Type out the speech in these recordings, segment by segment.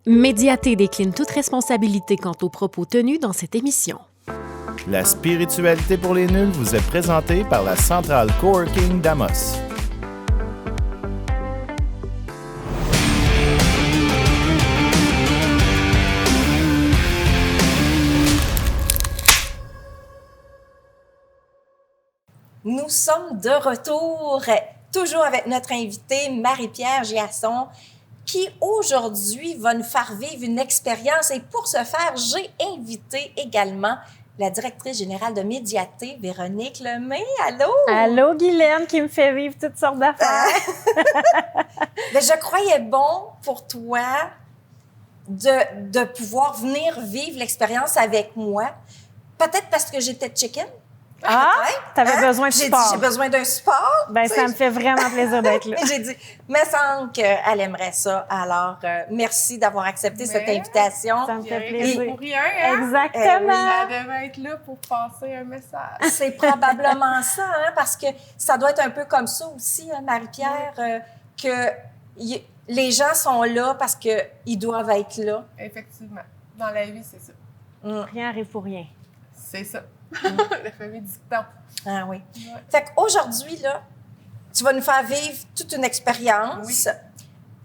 Médiaté décline toute responsabilité quant aux propos tenus dans cette émission. La spiritualité pour les nuls vous est présentée par la Centrale Coworking d'Amos. Nous sommes de retour, toujours avec notre invitée Marie-Pierre Giasson, qui aujourd'hui va nous faire vivre une expérience. Et pour ce faire, j'ai invité également la directrice générale de Médiaté, Véronique Lemay. Allô? Allô, Guylaine, qui me fait vivre toutes sortes d'affaires. Mais je croyais bon pour toi de pouvoir venir vivre l'expérience avec moi. Peut-être parce que j'étais chicken. Ah, t'avais besoin de J'ai support. dit, j'ai besoin d'un support. Ben, ça me fait vraiment plaisir d'être là. Et j'ai dit, mais semble qu'elle aimerait ça. Alors, merci d'avoir accepté cette invitation. Ça me fait Rien plaisir. pour rien, hein? Exactement. Elle devait être là pour passer un message. C'est probablement ça, hein, parce que ça doit être un peu comme ça aussi, hein, Marie-Pierre, que les gens sont là parce qu'ils doivent être là. Effectivement. Dans la vie, c'est ça. Rien arrive pour rien. C'est ça. La famille dicton. Ah oui. Ouais. Fait qu'aujourd'hui, là, tu vas nous faire vivre toute une expérience. Oui.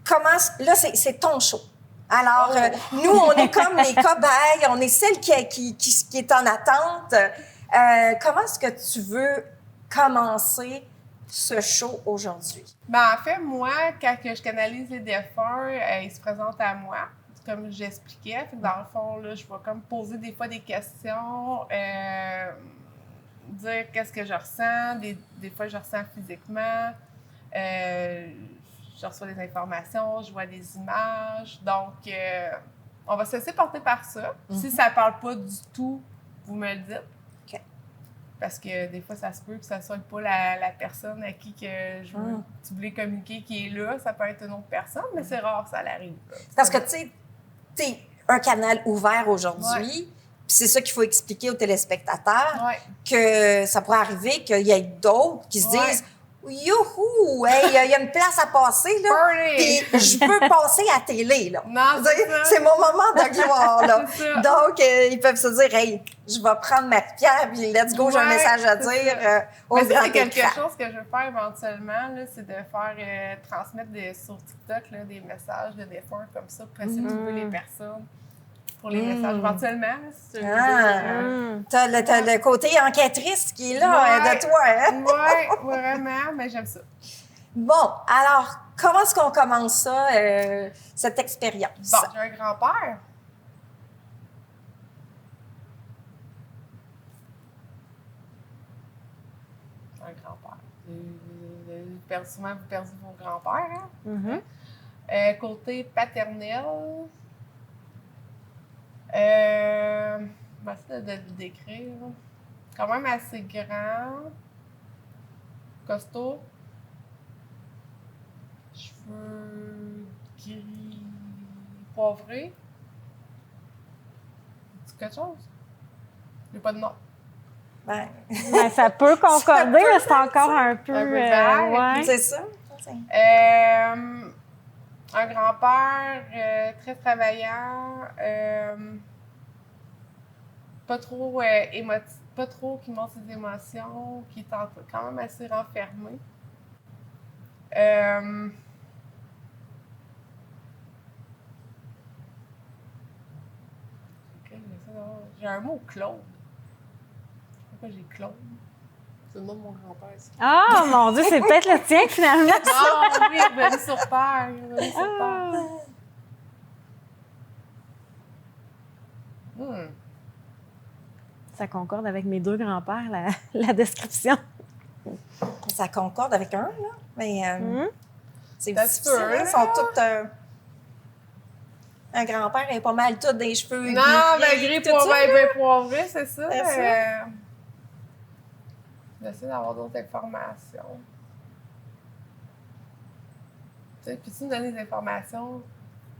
Comment... Là, c'est ton show. Alors, nous, on est comme les cobayes, on est celle qui est en attente. Comment est-ce que tu veux commencer ce show aujourd'hui? Ben, en fait, moi, quand que je canalise les défunts, ils se présentent à moi, comme j'expliquais. Fait que dans le fond, là, je vais comme poser des fois des questions, dire qu'est-ce que je ressens. Des fois, je ressens physiquement. Je reçois des informations, je vois des images. Donc, on va se laisser porter par ça. Si ça ne parle pas du tout, vous me le dites. OK. Parce que des fois, ça se peut que ça ne soit pas la personne à qui que tu voulais communiquer qui est là. Ça peut être une autre personne, mais c'est rare, ça l'arrive. Parce que, tu sais, t'es un canal ouvert aujourd'hui, puis c'est ça qu'il faut expliquer aux téléspectateurs, Ouais. que ça pourrait arriver qu'il y ait d'autres qui se disent « Youhou! Hey, il y a une place à passer, là, Party! puis je peux passer à télé, là. » Non, c'est ça. C'est mon moment de gloire, là. C'est ça. Donc, ils peuvent se dire « Hey, je vais prendre Marie-Pierre, puis let's go, j'ai un Ouais, message à c'est dire ça. au Mais ça, grand c'est quelque écran. chose que je veux faire éventuellement, là, c'est de faire transmettre sur TikTok là, des messages de défunts comme ça, presser un petit peu les personnes pour les messages éventuellement. Là, si tu veux dire. T'as le côté enquêtrice qui est là Ouais. de toi, hein? Oui, vraiment, mais j'aime ça. Bon, alors, comment est-ce qu'on commence ça, cette expérience? Bon, j'ai un grand-père. Un grand-père. Souvent, vous perdez vos grands-pères, hein? Côté paternel, je vais essayer de le décrire. Quand même assez grand, costaud, cheveux gris poivrés. C'est quelque chose? Il n'y a pas de nom. Ben, Ben, ça peut concorder, mais c'est encore un peu... Un peu vague. ouais. c'est ça? Un grand-père très travaillant, pas trop émotif, pas trop qui montre ses émotions, qui est quand même assez renfermé. J'ai un mot Claude. Pourquoi j'ai Claude? C'est le nom de mon grand-père. Ça. Ah, mon Dieu, c'est peut-être le tien, finalement. Ah oui, il est revenu sur terre. Il est revenu sur terre. Ça concorde avec mes deux grands-pères, la description. Ça concorde avec un, là. Mais c'est Ça se difficile. peut, Ils là. sont tous... un grand-père a pas mal tout des cheveux Non, ben gris tout ça, là. ben poivré, c'est ça. C'est ça. J'essaie d'avoir d'autres informations. Tu sais, peux-tu nous donner des informations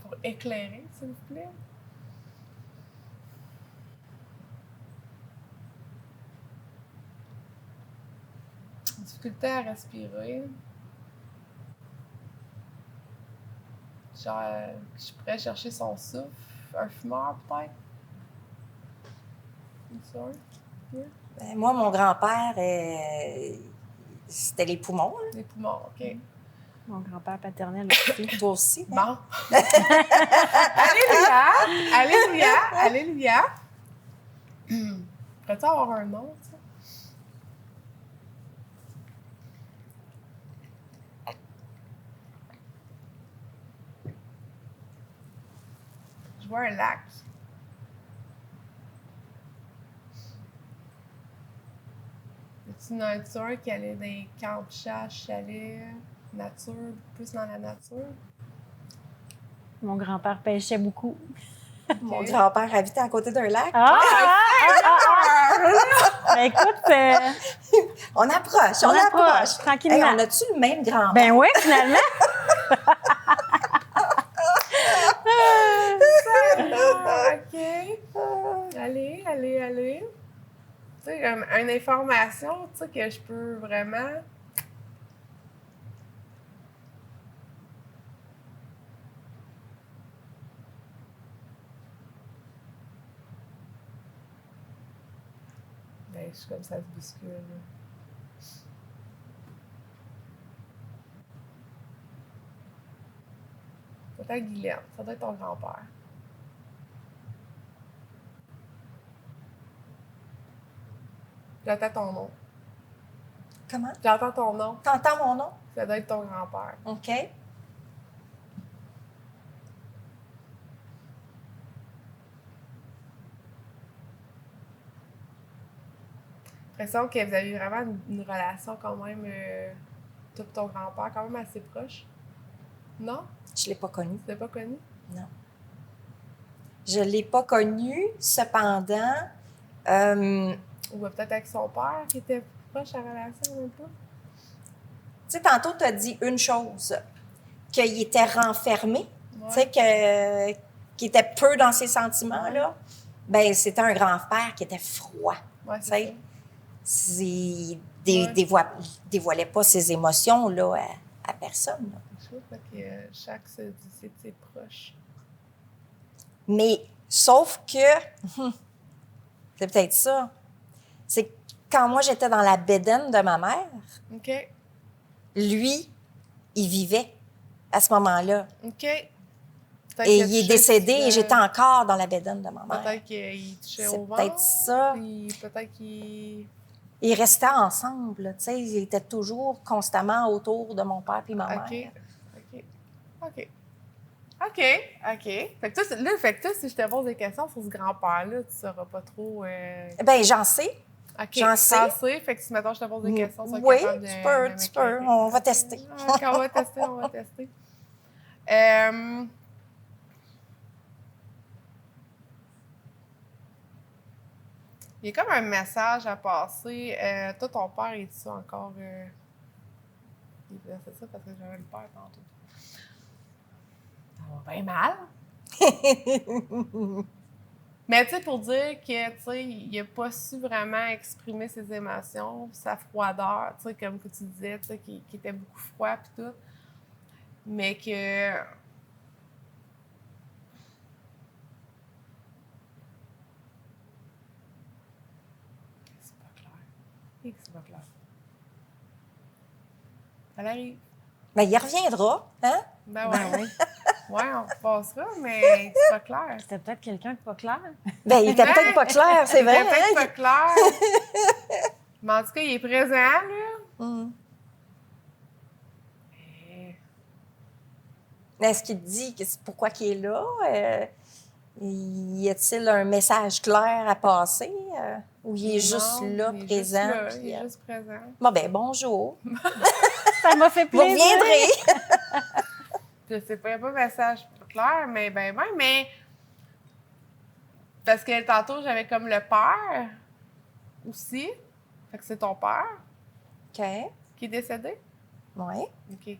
pour éclairer, s'il vous plaît? Difficulté à respirer. Genre, je pourrais chercher son souffle. Un fumeur, peut-être? Une sorte? Ben, moi, mon grand-père, c'était les poumons. Là. Les poumons, OK. Mon grand-père paternel aussi. Toi aussi. Hein? Bon. Alléluia! Alléluia! Alléluia! Pourrais-tu avoir un nom, ça? Je vois un lac. C'est une nature qui allait dans les camps de chasse, chalet, nature, plus dans la nature. Mon grand-père pêchait beaucoup. Mon grand-père habitait à côté d'un lac. Ben, écoute, On approche, on approche tranquillement. Hey, on a-tu le même grand-père? Ben oui, finalement. OK. Allez. Tu sais, comme une information, tu sais, que je peux vraiment... Ben, je suis comme ça se bouscule, là. Peut-être Guylaine, ça doit être ton grand-père. J'entends ton nom. Comment? J'entends ton nom. T'entends mon nom? Ça doit être ton grand-père. OK. J'ai l'impression que vous avez vraiment une relation quand même, toi et ton grand-père, quand même assez proche. Non? Je ne l'ai pas connu. Tu l'as pas connu? Non. Je ne l'ai pas connu. Cependant, Ou peut-être avec son père qui était proche à relation un peu? tu sais, tantôt, tu as dit une chose, qu'il était renfermé, Ouais. tu sais, qu'il était peu dans ses sentiments, là. Ben c'était un grand-père qui était froid, Ouais, tu c'est sais. ça. Il Ouais. dévoilait pas ses émotions, là, à personne, là. Je trouve que chaque se dit c'est de ses proches. Mais, sauf que, c'est peut-être ça, c'est que quand moi, j'étais dans la bédaine de ma mère, OK. lui, il vivait à ce moment-là. OK. Et il est décédé et j'étais encore dans la bédaine de ma mère. Peut-être qu'il touchait C'est au ventre. peut-être ça. Puis peut-être qu'il... Ils restaient ensemble, là, tu sais, ils étaient toujours constamment autour de mon père et ma OK. mère. OK. Fait que toi, si je te pose des questions sur ce grand-père-là, tu sauras pas trop... Ben j'en sais. OK. J'en sais. Fait que si, mettons, je te pose des questions, tu seras Oui, capable de... tu peux. On va tester. OK, on va tester. Il y a comme un message à passer. Toi, ton père, est-tu encore... C'est ça, parce que j'avais le père tantôt. Ça va bien mal. Mais tu sais, pour dire que, tu sais, il n'a pas su vraiment exprimer ses émotions, sa froideur, tu sais, comme que tu disais, tu sais, qui était beaucoup froid puis tout. Mais que... C'est pas clair. C'est pas clair. Ça arrive. Ben il reviendra, hein? Ben ouais. Ouais, on repassera, mais c'est pas clair. C'était peut-être quelqu'un de pas clair. Ben il était peut-être pas clair, c'est vrai. C'est peut-être pas Hein? clair. Mais en tout cas, il est présent, là. Hum. Et- Est-ce qu'il te dit pourquoi il est là? Y a-t-il un message clair à passer? Ou il est juste Non, là, il est présent? juste là, puis, il est juste présent. Bon, ben bonjour. Ça m'a fait Vous plaisir. reviendrez. Je sais pas, il n'y a pas de message clair, mais mais... Parce que tantôt, j'avais comme le père aussi. Fait que c'est ton père OK. qui est décédé? Oui. OK.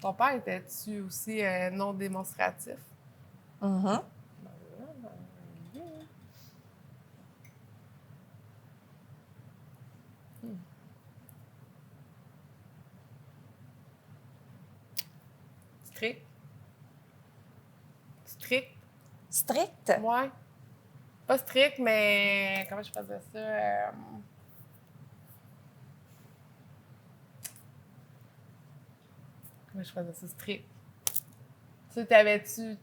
Ton père était-tu aussi non démonstratif? Mhm. Strict. Strict. Strict? Ouais. Pas strict, mais comment je faisais ça? Comment je faisais ça? Strict. Tu sais, t'avais-tu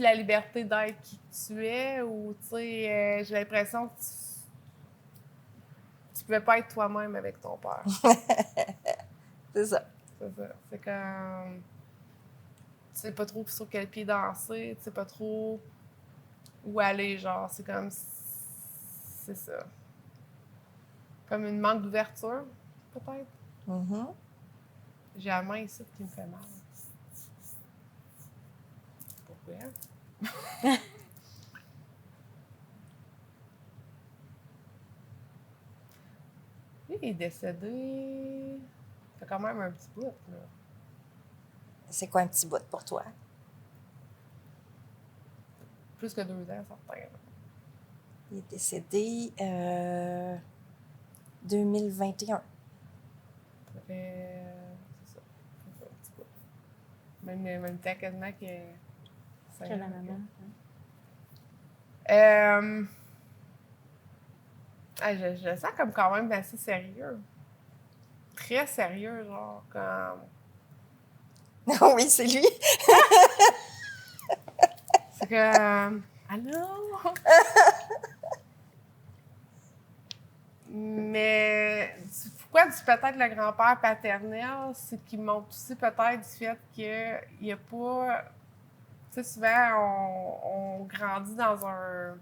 la liberté d'être qui tu es ou, tu sais, j'ai l'impression que tu pouvais pas être toi-même avec ton père. C'est ça. C'est ça. C'est comme... Tu sais pas trop sur quel pied danser, tu sais pas trop où aller, genre. C'est comme... C'est ça. Comme une manque d'ouverture, peut-être. Mhm. J'ai la main ici qui me fait mal. Pourquoi? Lui, il est décédé... Ça fait quand même un petit bout, là. C'est quoi un petit bout pour toi? Plus que 2 ans, certain. Il est décédé 2021. Ça fait... C'est ça. Ça fait un petit bout. Même temps quasiment que... Que la maman. Je le sens comme quand même assez sérieux. Très sérieux, genre, comme... Oui, c'est lui. C'est que... Allô? Mais pourquoi du peut-être le grand-père paternel, c'est qu'il montre aussi peut-être du fait qu'il n'y a pas... Tu sais, souvent, on grandit dans un...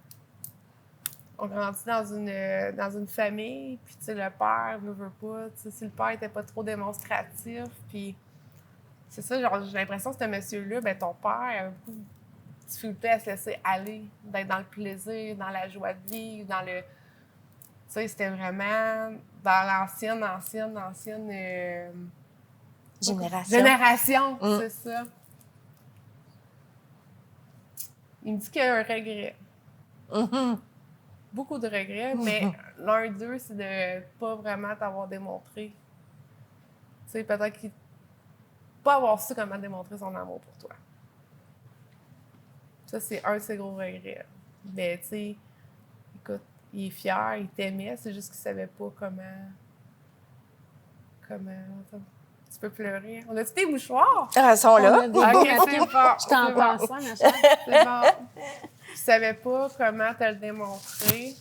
On grandit dans une famille, puis tu sais, le père ne veut pas. Tu sais, si le père n'était pas trop démonstratif, puis... C'est ça, genre, j'ai l'impression que ce monsieur-là, ben ton père a beaucoup de difficulté à se laisser aller, d'être dans le plaisir, dans la joie de vivre, dans le... Tu sais, c'était vraiment dans l'ancienne génération, c'est ça. Il me dit qu'il y a un regret. Mm-hmm. Beaucoup de regrets, mais l'un d'eux, c'est de pas vraiment t'avoir démontré. Tu sais, peut-être qu'il pas avoir su comment démontrer son amour pour toi. Ça, c'est un de ses gros regrets. Mais, tu sais, écoute, il est fier, il t'aimait, c'est juste qu'il savait pas comment... Tu peux pleurer. On a-tu des mouchoirs? Ah, ils sont là. OK, c'est bon. Je t'en passe ça, ma chère. C'est bon. Il savait pas comment te le démontrer,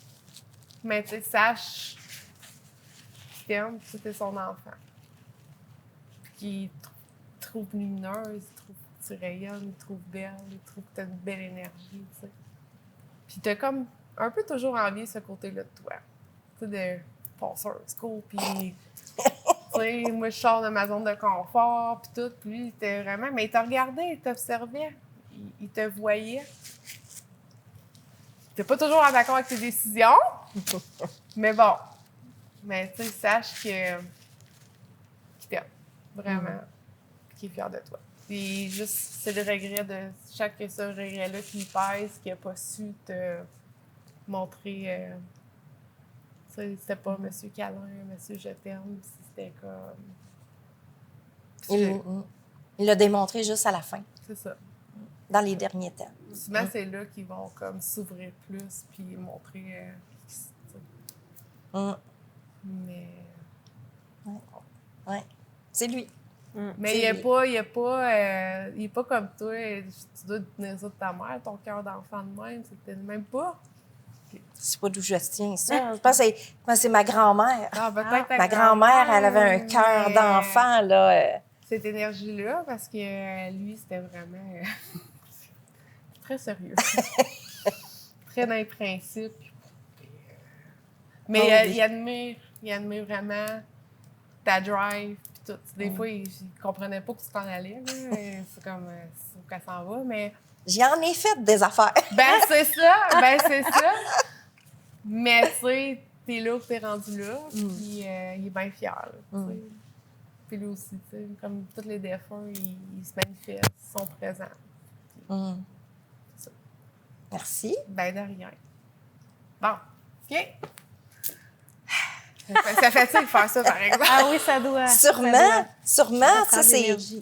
mais tu sais, sache qu'il t'aime, que tu es son enfant. Puis qu'il te trouve lumineuse, il trouve que tu rayonnes, il te trouve belle, il trouve que tu as une belle énergie, tu sais. Puis t'as comme un peu toujours envie ce côté-là de toi. Tu sais, de passeuse, cool, puis... Tu sais, moi, je sors de ma zone de confort, puis tout, puis lui, il était vraiment... Mais il te regardait, il t'observait, il te voyait. T'es pas toujours en accord avec tes décisions, mais bon. Mais tu sais, sache qu'il t'aime, vraiment, puis qu'il est fier de toi. Puis juste, c'est le regret de chaque ce regret-là qui pèse, qu'il n'a pas su te montrer. Tu sais, c'était pas Monsieur Câlin, Monsieur Je t'aime, c'était comme. Il l'a démontré juste à la fin, C'est ça. dans les derniers temps. Souvent, c'est là qu'ils vont comme s'ouvrir plus puis montrer. Mais. Oui, c'est lui. Mais il est pas comme toi. Tu dois tenir ça de ta mère, ton cœur d'enfant de même. C'était même pas. C'est pas d'où je tiens ça. Je pense que c'est ma grand-mère. Ah, peut-être ta Ma grand-mère, elle avait un cœur mais d'enfant, là. Cette énergie-là, parce que lui, c'était vraiment très sérieux. Très dans les principes. Mais il admire vraiment ta drive puis tout. Des fois, il comprenait pas que tu t'en allais. Là. C'est comme où qu'elle s'en va, mais... J'en ai fait des affaires. Ben, c'est ça. Mais, tu sais, t'es là où t'es rendu là, puis il est bien fier. Là, Puis lui aussi, tu sais, comme tous les défunts, ils se manifestent, ils sont présents. C'est ça. Merci. Ben, de rien. Bon, OK. Ça fatigue de faire ça, par exemple. Ah oui, ça doit. Sûrement, tu sais, c'est... l'énergie.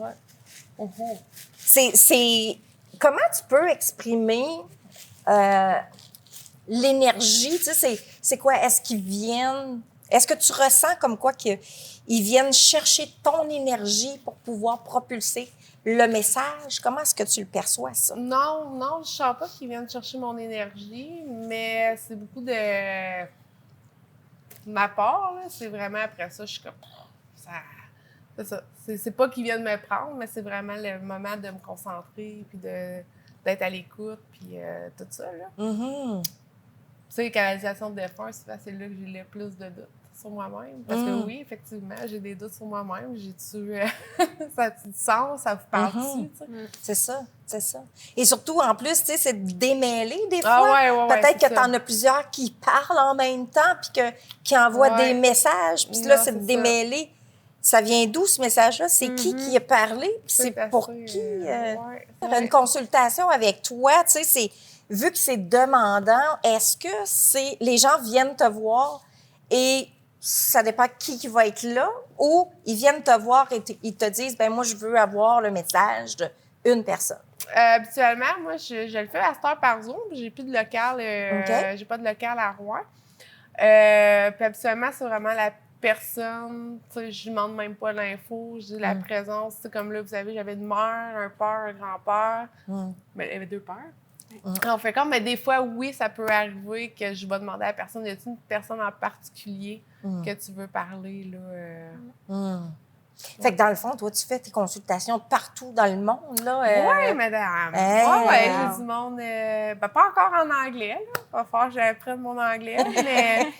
C'est comment tu peux exprimer l'énergie, tu sais, c'est quoi? Est-ce que tu ressens comme quoi qu'ils viennent chercher ton énergie pour pouvoir propulser le message? Comment est-ce que tu le perçois, ça? Non, je ne sens pas qu'ils viennent chercher mon énergie, mais c'est beaucoup de ma part, là. C'est vraiment après ça, je suis comme... C'est ça. C'est pas qu'ils viennent me prendre, mais c'est vraiment le moment de me concentrer, puis d'être à l'écoute, puis tout ça, là. Mm-hmm. Tu sais, canalisation de défunt, c'est là que j'ai le plus de doutes sur moi-même. Parce que oui, effectivement, j'ai des doutes sur moi-même. J'ai-tu... ça a-tu du sens? Ça vous parle-tu? C'est ça. Et surtout, en plus, tu sais, c'est démêlé des fois. Ouais, peut-être que c'est tu en as plusieurs qui parlent en même temps puis qui envoient des messages. Puis là, c'est démêlé. Ça vient d'où, ce message-là? C'est qui a parlé? Puis c'est pour qui? Une consultation avec toi, tu sais, vu que c'est demandant, est-ce que les gens viennent te voir et ça dépend qui va être là, ou ils viennent te voir et ils te disent, ben moi, je veux avoir le message d'une personne? Habituellement, moi, je le fais à cette heure par Zoom. J'ai plus de local. J'ai pas de local à Rouen. Puis habituellement, c'est vraiment la personne. Je ne demande même pas l'info. Je dis la présence. Comme là, vous savez, j'avais une mère, un père, un grand-père. Mais il y avait 2 pères. On fait comme, mais des fois, oui, ça peut arriver que je vais demander à la personne, y a-t-il une personne en particulier que tu veux parler, là? Fait que dans le fond, toi, tu fais tes consultations partout dans le monde, là? Oui, madame. J'ai du monde, pas encore en anglais, là. Va falloir que j'apprenne mon anglais, mais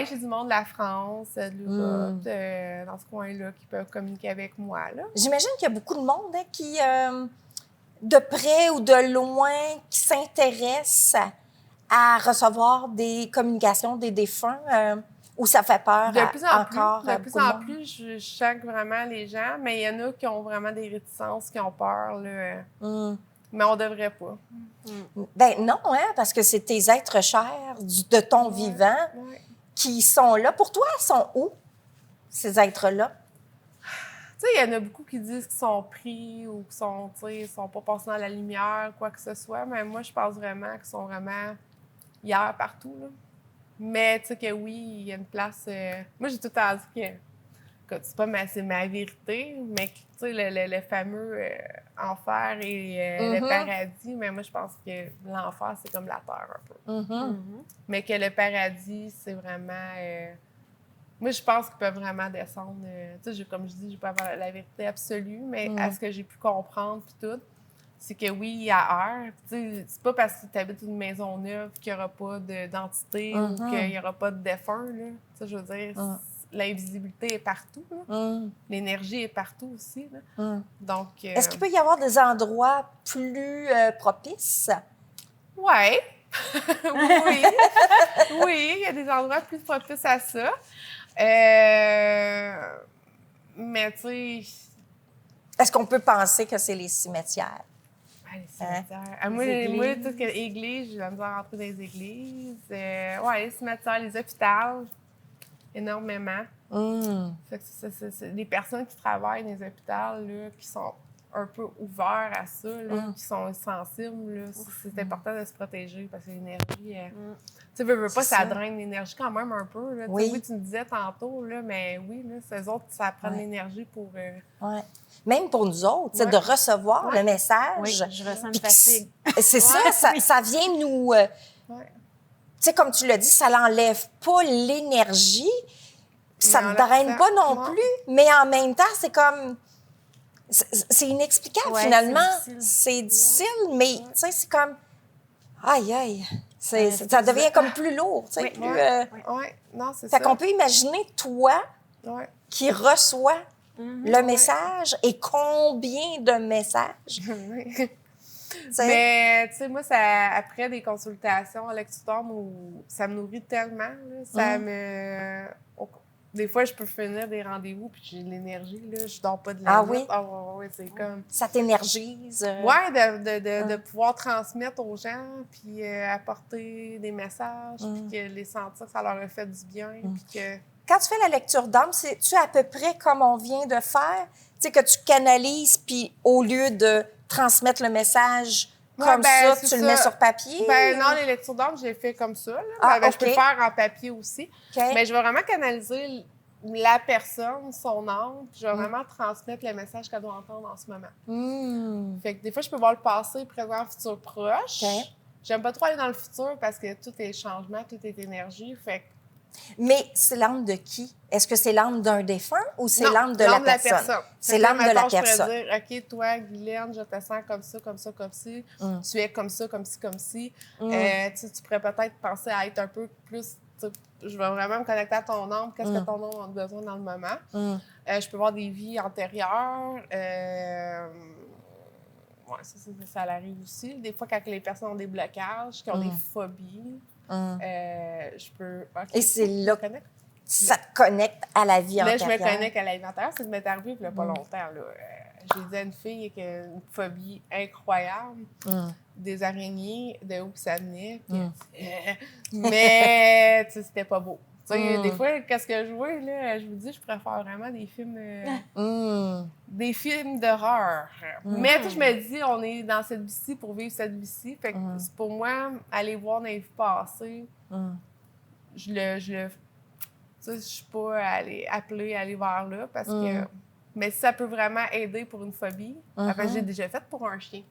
j'ai du monde de la France, de l'Europe, dans ce coin-là, qui peuvent communiquer avec moi, là. J'imagine qu'il y a beaucoup de monde qui... de près ou de loin, qui s'intéressent à recevoir des communications des défunts, ou ça fait peur de plus en encore? De plus en plus, je choque vraiment les gens, mais il y en a qui ont vraiment des réticences, qui ont peur, là. Mais on devrait pas. Ben non, parce que c'est tes êtres chers de ton vivant qui sont là. Pour toi, ils sont où, ces êtres-là? Tu sais, il y en a beaucoup qui disent qu'ils sont pris ou qu'ils sont pas passés dans la lumière, quoi que ce soit. Mais moi, je pense vraiment qu'ils sont vraiment hier partout, là. Mais tu sais que oui, il y a une place... Moi, j'ai tout le temps dit que c'est ma vérité, mais tu sais, le fameux enfer et le paradis, mais moi, je pense que l'enfer, c'est comme la terre un peu. Mais que le paradis, c'est vraiment... Moi, je pense qu'ils peuvent vraiment descendre. Tu sais, comme je dis, je ne peux pas avoir la vérité absolue, mais à ce que j'ai pu comprendre, puis tout, c'est que oui, il y a heure. Tu sais, c'est pas parce que tu habites une maison neuve qu'il n'y aura pas d'entité ou qu'il n'y aura pas de défunt, là. Tu sais, je veux dire, l'invisibilité est partout, là. L'énergie est partout aussi, là. Donc... Est-ce qu'il peut y avoir des endroits plus propices? Oui. Oui, il y a des endroits plus propices à ça. Mais tu sais... Est-ce qu'on peut penser que c'est les cimetières? Les cimetières. Moi, tout ce qui est église, j'ai la misère à rentrer dans les églises. Les cimetières, les hôpitaux, énormément. Fait que c'est des personnes qui travaillent dans les hôpitaux, là, qui sont un peu ouverts à ça, là, qui sont sensibles. Là. C'est important de se protéger parce que l'énergie... Tu veux pas, ça draine l'énergie quand même un peu. Là. Oui, tu me disais tantôt, là, mais oui, là, ces autres, ça prend de l'énergie pour... Même pour nous autres, de recevoir le message. Oui, je ressens une fatigue. C'est ça vient nous... Tu sais, comme tu l'as dit, ça n'enlève pas l'énergie, ça ne draine pas non plus, mais en même temps, c'est comme... C'est inexplicable, finalement. C'est difficile, mais tu sais, c'est comme... Aïe. Ça devient comme plus lourd, tu sais. Non, c'est ça. Fait qu'on peut imaginer, toi, qui reçois le message et combien de messages. Mais, tu sais, moi, après des consultations à l'exutoire, ça me nourrit tellement. Là, des fois, je peux finir des rendez-vous puis j'ai de l'énergie, là. Je dors pas de la nuit. Oui? Ah ouais, c'est comme... Ça t'énergise? Ouais, de pouvoir transmettre aux gens puis apporter des messages puis que les sentir que ça leur a fait du bien puis que... Quand tu fais la lecture d'âme, c'est-tu à peu près comme on vient de faire? Tu sais, que tu canalises, puis au lieu de transmettre le message comme ça, tu le mets sur papier? Ben non, les lectures d'âme, je les fais comme ça. Là. Je peux le faire en papier aussi. Mais je vais vraiment canaliser la personne, son âme, puis je vais vraiment transmettre le message qu'elle doit entendre en ce moment. Fait que des fois, je peux voir le passé, présent, futur proche. J'aime pas trop aller dans le futur parce que tout est changement, tout est énergie. Fait que mais c'est l'âme de qui? Est-ce que c'est l'âme d'un défunt ou c'est l'âme de la personne? C'est l'âme de la personne. Je pourrais dire, OK, toi, Guylaine, je te sens comme ça, comme ça, comme ci. Tu es comme ça, comme ci, comme ci. Tu pourrais peut-être penser à être un peu plus... Je vais vraiment me connecter à ton âme. Qu'est-ce que ton âme a besoin dans le moment? Je peux voir des vies antérieures. Ça arrive aussi. Des fois, quand les personnes ont des blocages, qui ont des phobies, je peux... Okay, et c'est là que ça te connecte à la vie antérieure. Là, je me connecte à la vie antérieure. Ça m'est arrivé il n'y a pas longtemps. J'ai dit à une fille qui a une phobie incroyable des araignées, de où ça venait. Mais c'était pas beau. Des fois, qu'est-ce que je vois, là, je vous dis, je préfère vraiment des films d'horreur. Mais je me dis, on est dans cette vie-ci pour vivre cette vie-ci. Fait que c'est pour moi, aller voir dans les vies passées, je suis pas appelée à aller vers là parce que... Mais si ça peut vraiment aider pour une phobie, j'ai déjà fait pour un chien.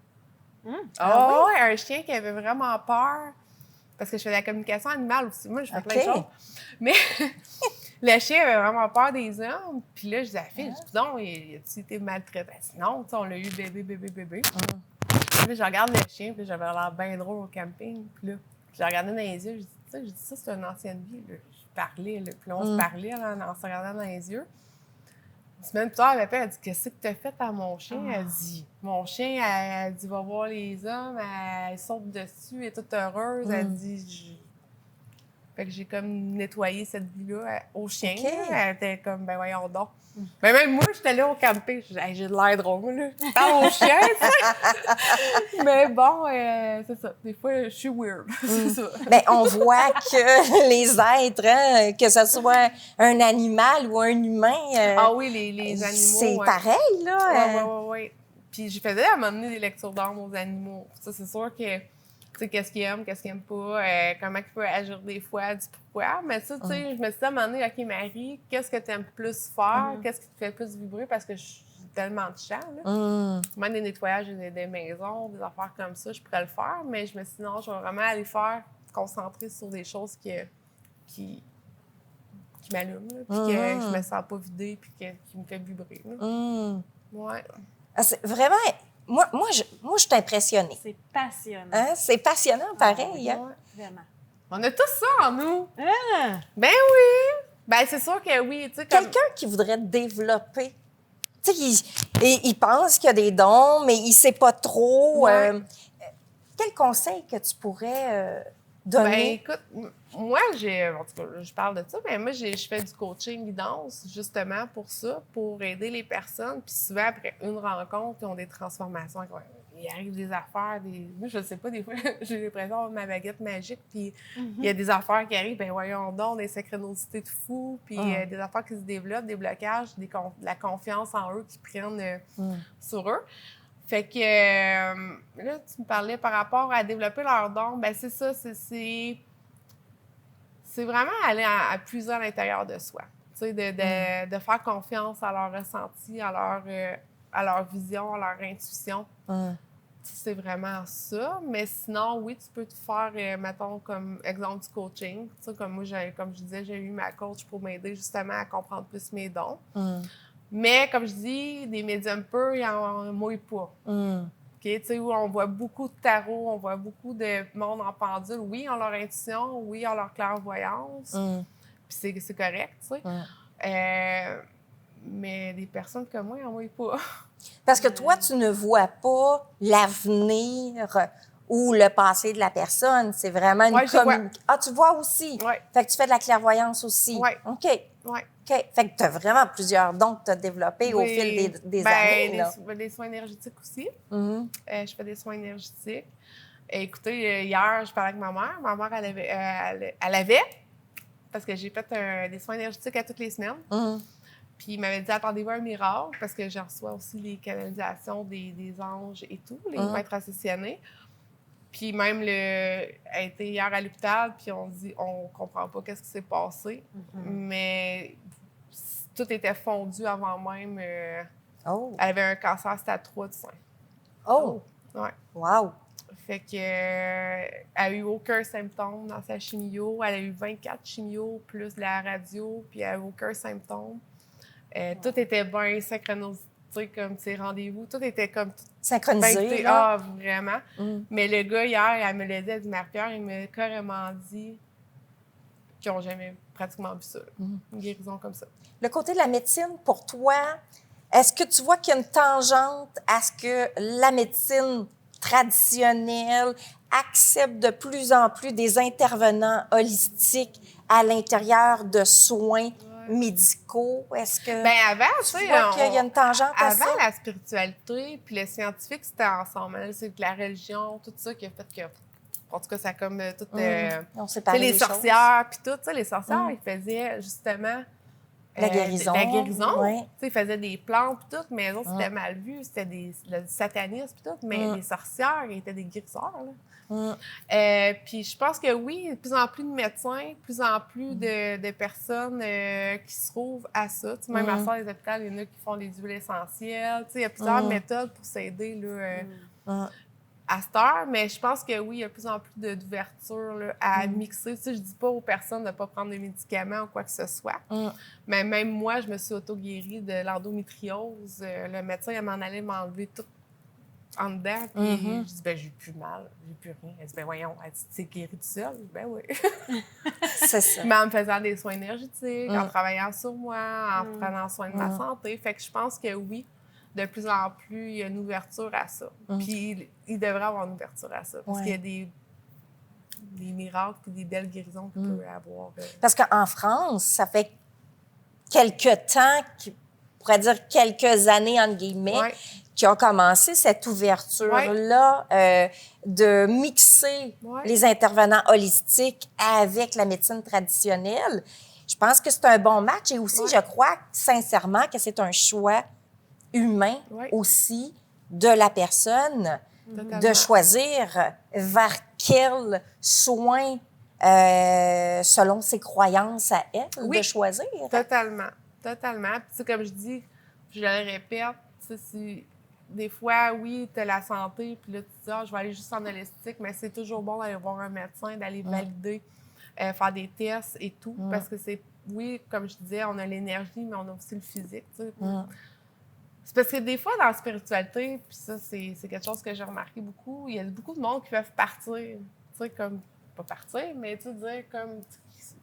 Un chien qui avait vraiment peur. Parce que je fais de la communication animale aussi. Moi, je fais plein de choses. Mais le chien avait vraiment peur des hommes. Puis là, je disais à la fille, non, as-tu été maltraité? Elle dit non, on l'a eu bébé. Puis là, je regarde le chien, puis j'avais l'air bien drôle au camping. Puis là, je le regardais dans les yeux, je dis ça, c'est une ancienne vie. Là. Je parlais, là. Puis là, on se parlait là, en se regardant dans les yeux. Une semaine plus tard, elle m'appelle, elle dit, qu'est-ce que tu as fait à mon chien? Elle dit, mon chien, elle dit, va voir les hommes, elle saute dessus, elle est toute heureuse. Elle dit, fait que j'ai comme nettoyé cette vie-là au chien. Elle était comme, ben voyons donc. Mais même moi, j'étais là au camping, j'ai de l'air drôle, là. Je parle au chien, tu sais. Mais bon, c'est ça. Des fois, je suis weird. C'est ça. Bien, on voit que les êtres, que ce soit un animal ou un humain... oui, les animaux. C'est pareil, là. Oui. Puis je faisais à m'amener des lectures d'âme aux animaux. Ça, c'est sûr que... Tu sais, qu'est-ce qu'ils aiment, qu'est-ce qu'ils n'aiment pas, comment ils peuvent agir des fois, du pourquoi. Mais ça, tu sais, je me suis dit à un moment donné, OK, Marie, qu'est-ce que tu aimes plus faire? Qu'est-ce qui te fait plus vibrer? Parce que j'ai tellement de champs, là. Même des nettoyages des maisons, des affaires comme ça, je pourrais le faire. Mais je me suis dit, non, je vais vraiment aller concentrer sur des choses qui m'allument, puis que je me sens pas vidée, puis qui me fait vibrer. Ouais. C'est vraiment... Moi, je suis impressionnée. C'est passionnant. Hein? C'est passionnant, pareil. Vraiment. On a tous ça en nous. Ah! Ben oui! Ben c'est sûr que oui. Tu sais, comme... Quelqu'un qui voudrait développer. Tu sais, il pense qu'il y a des dons, mais il ne sait pas trop. Quel conseil que tu pourrais donner? Ben écoute, moi, en tout cas, je parle de ça, mais moi, je fais du coaching guidance justement pour ça, pour aider les personnes. Puis souvent, après une rencontre, ils ont des transformations. Il arrive des affaires, moi, je ne sais pas, des fois, j'ai l'impression d'avoir ma baguette magique, puis il y a des affaires qui arrivent, ben voyons donc, des synchronicités de fou, puis des affaires qui se développent, des blocages, de la confiance en eux qui prennent sur eux. Fait que, là, tu me parlais par rapport à développer leurs dons, ben c'est ça, c'est vraiment aller à puiser à l'intérieur de soi. Tu sais, de faire confiance à leur ressenti, à leur vision, à leur intuition. C'est vraiment ça. Mais sinon, oui, tu peux te faire, mettons, comme exemple du coaching. Tu sais, comme moi, comme je disais, j'ai eu ma coach pour m'aider justement à comprendre plus mes dons. Mais, comme je dis, des médiums purs, ils n'en mouillent pas. Okay? Tu sais, où on voit beaucoup de tarot, on voit beaucoup de monde en pendule. Oui, ils ont leur intuition, oui, ils ont leur clairvoyance. Puis c'est correct, tu sais. Mais des personnes comme moi, ils n'en mouillent pas. Parce que toi, tu ne vois pas l'avenir ou le passé de la personne. C'est vraiment une communication. Ah, tu vois aussi? Oui. Fait que tu fais de la clairvoyance aussi? Oui. OK. Oui. OK. Fait que tu as vraiment plusieurs dons que tu as développés au fil des années. Là. Des soins énergétiques aussi. Mm-hmm. Je fais des soins énergétiques. Écoutez, hier, je parlais avec ma mère. Ma mère, elle avait parce que j'ai fait des soins énergétiques à toutes les semaines. Mm-hmm. Puis il m'avait dit, attendez-vous un miracle, parce que je reçois aussi les canalisations des anges et tout, les maîtres ascensionnés. Puis même, elle était hier à l'hôpital, puis on dit, on comprend pas qu'est-ce qui s'est passé, mais tout était fondu avant même. Elle avait un cancer stade 3 du sein. Oh! Ouais. Wow! Fait que elle a eu aucun symptôme dans sa chimio. Elle a eu 24 chimios plus la radio, puis elle a eu aucun symptôme. Tout était bien synchronisé, comme ses rendez-vous. Tout était comme... Synchronisé, là. Ah, vraiment. Mais le gars, hier, elle me l'a dit, elle dit, Marie-Pierre, il m'a carrément dit qu'ils n'ont jamais pratiquement vu ça. Une guérison comme ça. Le côté de la médecine, pour toi, est-ce que tu vois qu'il y a une tangente à ce que la médecine traditionnelle accepte de plus en plus des intervenants holistiques à l'intérieur de soins médicaux? Est-ce que avant, tu vois qu'il y a une tangente à ça? Avant, la spiritualité puis le scientifique, c'était ensemble. C'est la religion, tout ça qui a fait que... En tout cas, ça a comme tout... On séparait les sorcières puis tout. Les sorcières, ils faisaient justement... La guérison. La guérison. Ouais. Ils faisaient des plantes puis tout, mais eux autres, c'était mal vu. C'était du satanisme puis tout. Mais les sorcières, ils étaient des guérisseurs, là. Puis je pense que oui, de plus en plus de médecins, de plus en plus de personnes qui se trouvent à ça. T'sais, même à ça, les hôpitaux, il y en a qui font des huiles essentielles. Il y a plusieurs méthodes pour s'aider à cette heure. Mais je pense que oui, il y a de plus en plus d'ouverture là, à mixer. Je dis pas aux personnes de ne pas prendre de médicaments ou quoi que ce soit. Mais même moi, je me suis auto-guérie de l'endométriose. Le médecin, il m'en allait m'enlever tout en dedans, puis je dis, ben j'ai plus mal, j'ai plus rien. Elle dit, ben voyons, elle dit, tu t'es guérie tout seul? Ben oui. C'est ça. Mais en me faisant des soins énergétiques, en travaillant sur moi, en prenant soin de ma santé. Fait que je pense que oui, de plus en plus, il y a une ouverture à ça. Puis il devrait avoir une ouverture à ça, parce qu'il y a des miracles et des belles guérisons qu'il peut avoir. Parce qu'en France, ça fait quelques temps, on pourrait dire quelques années, entre guillemets, qui ont commencé cette ouverture-là de mixer les intervenants holistiques avec la médecine traditionnelle. Je pense que c'est un bon match et aussi, je crois sincèrement que c'est un choix humain aussi de la personne de choisir vers quel soin, selon ses croyances à elle, de choisir. Totalement. Puis comme je dis, je le répète, si... Des fois, oui, tu as la santé, puis là, tu te dis, je vais aller juste en holistique, mais c'est toujours bon d'aller voir un médecin, d'aller valider, faire des tests et tout, parce que oui, comme je disais, on a l'énergie, mais on a aussi le physique, tu sais. C'est parce que des fois, dans la spiritualité, puis ça, c'est quelque chose que j'ai remarqué beaucoup, il y a beaucoup de monde qui peuvent partir, tu sais, comme, pas partir, mais tu sais, dire comme,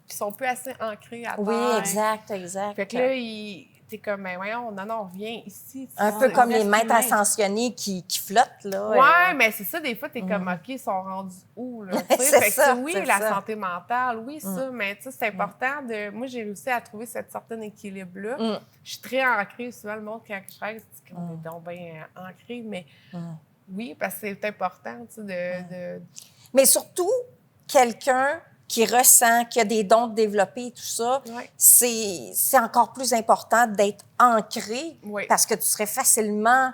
qui sont plus assez ancrés à terre. Oui, exact. Fait que là, t'es comme, ben voyons, non, viens ici. Un peu comme les maîtres ascensionnés qui flottent, là. Oui, mais c'est ça, des fois, t'es comme, OK, ils sont rendus où, là? Fait que oui, la santé mentale, oui, ça, mais tu sais, c'est important de... Moi, j'ai réussi à trouver cette certaine équilibre-là. Je suis très ancrée, souvent, le monde, quand je reste, c'est qu'on est donc bien ancré, mais oui, parce que c'est important, tu sais, de... Mais surtout, quelqu'un qui ressent, qui a des dons développés et tout ça, c'est encore plus important d'être ancré parce que tu serais facilement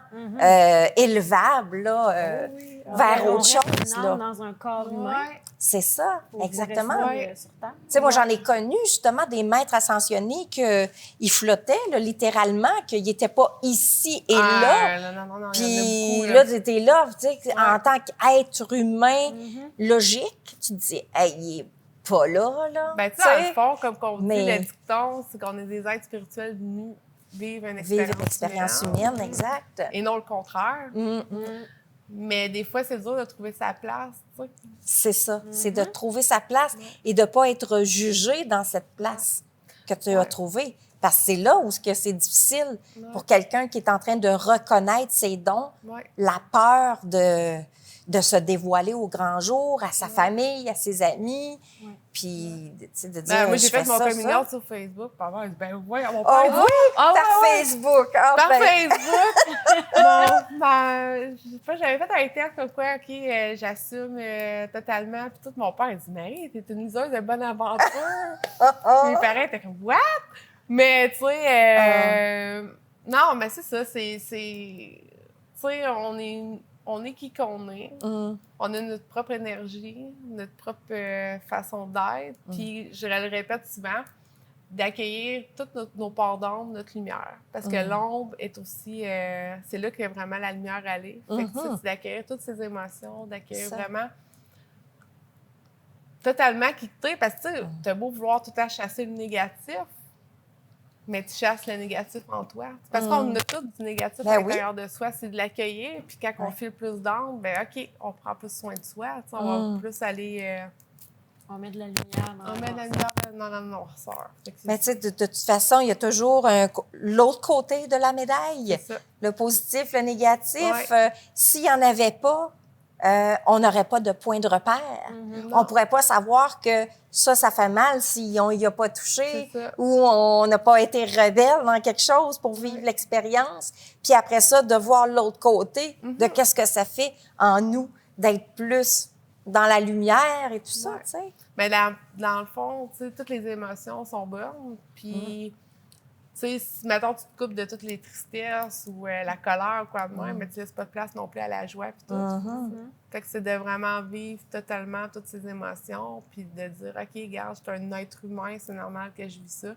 élevable là, vers autre chose. Là. Dans un corps humain. C'est ça, exactement. Tu sur Terre. sais, moi, j'en ai connu justement des maîtres ascensionnés qu'ils flottaient là, littéralement, qu'ils n'étaient pas ici et là. Non, puis là, tu étais là, tu sais, en tant qu'être humain logique, tu te dis, hey, il est pas là. Ben, tu sais, dans le fond, comme on dit, le dicton, c'est qu'on est des êtres spirituels venus vivre une expérience humaine, exact. Et non le contraire. Mais des fois, c'est dur de trouver sa place, tu sais. C'est ça. C'est de trouver sa place et de ne pas être jugé dans cette place que tu as trouvée. Parce que c'est là où c'est difficile pour quelqu'un qui est en train de reconnaître ses dons, la peur de de se dévoiler au grand jour, à sa famille, à ses amis. Puis, tu sais, de dire, Moi, j'ai fait mon ça, coming ça. out sur Facebook. Par rapport, ben oui, mon Ah père. oui, Ah par ouais, ouais. Facebook. Ah, Par ben, Facebook. Je sais pas, j'avais fait un texte comme quoi, OK, j'assume totalement. Puis tout mon père, il dit, Marie, t'es une liseuse de bonne aventure. Puis mes parents étaient comme, what? Mais, tu sais, non, mais c'est ça, tu sais, on est qui qu'on est. On a notre propre énergie, notre propre façon d'être. Puis, je le répète souvent, d'accueillir toutes nos parts d'ombre, notre lumière. Parce que l'ombre est aussi... c'est là que vraiment la lumière allait. Fait que c'est d'accueillir toutes ces émotions, d'accueillir vraiment totalement quitter. Parce que tu as beau vouloir tout le temps chasser le négatif, mais tu chasses le négatif en toi. Parce qu'on a tout du négatif à l'intérieur de soi, c'est de l'accueillir. Puis quand on file plus d'ombre, ben OK, on prend plus soin de soi. On va plus aller... On met de la lumière dans on met de la lumière dans la noirceur. mais tu sais, de toute façon, il y a toujours l'autre côté de la médaille. C'est ça. Le positif, le négatif. Ouais. S'il n'y en avait pas, on n'aurait pas de point de repère. On ne pourrait pas savoir que ça fait mal si on n'y a pas touché ou on n'a pas été rebelle dans quelque chose pour vivre l'expérience. Puis après ça, de voir l'autre côté de qu'est-ce que ça fait en nous d'être plus dans la lumière et tout ça, tu sais. Mais dans le fond, tu sais, toutes les émotions sont bonnes. Puis, tu sais, si, mettons, tu te coupes de toutes les tristesses ou la colère ou quoi de même, mais tu laisses pas de place non plus à la joie puis tout. Fait que c'est de vraiment vivre totalement toutes ces émotions puis de dire, OK, regarde, je suis un être humain, c'est normal que je vis ça.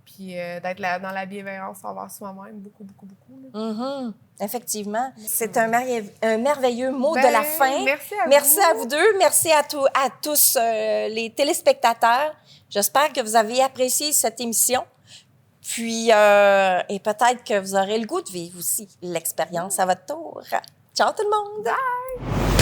Puis d'être dans la bienveillance envers soi-même, beaucoup, beaucoup, beaucoup. Effectivement. C'est un merveilleux mot de la fin. Merci à vous deux. Merci à tous les téléspectateurs. J'espère que vous avez apprécié cette émission. Puis, et peut-être que vous aurez le goût de vivre aussi l'expérience à votre tour. Ciao tout le monde! Bye!